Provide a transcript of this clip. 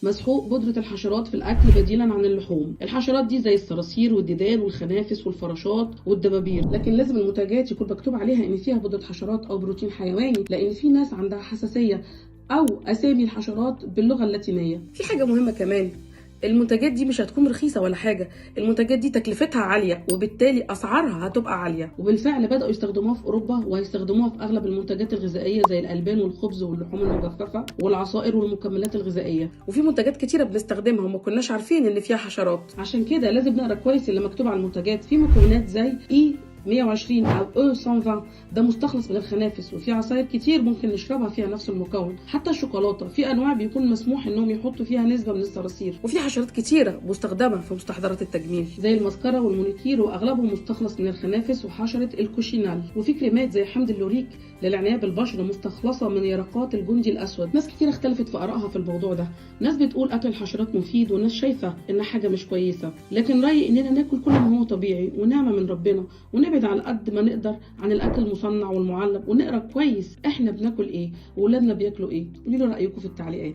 مسحوق بودرة الحشرات في الأكل بديلا عن اللحوم. الحشرات دي زي الصراصير والديدان والخنافس والفراشات والدبابير، لكن لازم المنتجات يكون مكتوب عليها إن فيها بودرة حشرات أو بروتين حيواني، لأن في ناس عندها حساسية أو أسامي الحشرات باللغة اللاتينية. في حاجة مهمة كمان، المنتجات دي مش هتكون رخيصة ولا حاجة، المنتجات دي تكلفتها عالية وبالتالي أسعارها هتبقى عالية، وبالفعل بدأوا يستخدموها في أوروبا وهيستخدموها في أغلب المنتجات الغذائية زي الألبان والخبز واللحوم المجففة والعصائر والمكملات الغذائية. وفي منتجات كتيرة بنستخدمها وما كناش عارفين إن فيها حشرات، عشان كده لازم نقرا كويس اللي مكتوب على المنتجات. في مكونات زي 120 أو E120 ده مستخلص من الخنافس، وفي عصاير كتير ممكن نشربها فيها نفس المكون. حتى الشوكولاته في انواع بيكون مسموح انهم يحطوا فيها نسبه من الصراصير. وفي حشرات كتيره مستخدمه في مستحضرات التجميل زي الماسكارا والمونيكير، واغلبهم مستخلص من الخنافس وحشره الكوشينال. وفي كريمات زي حمض اللوريك للعنايه بالبشره مستخلصه من يرقات الجندي الاسود. ناس كتير اختلفت في ارائها في الموضوع ده، ناس بتقول اكل الحشرات مفيد وناس شايفه ان حاجه مش كويسه، لكن رايي اننا ناكل كل ما هو طبيعي ونعمه من ربنا، ونبعد على قد ما نقدر عن الاكل المصنع والمعلب، ونقرا كويس احنا بناكل ايه واولادنا بياكلوا ايه. قولوا لي رايكم في التعليقات.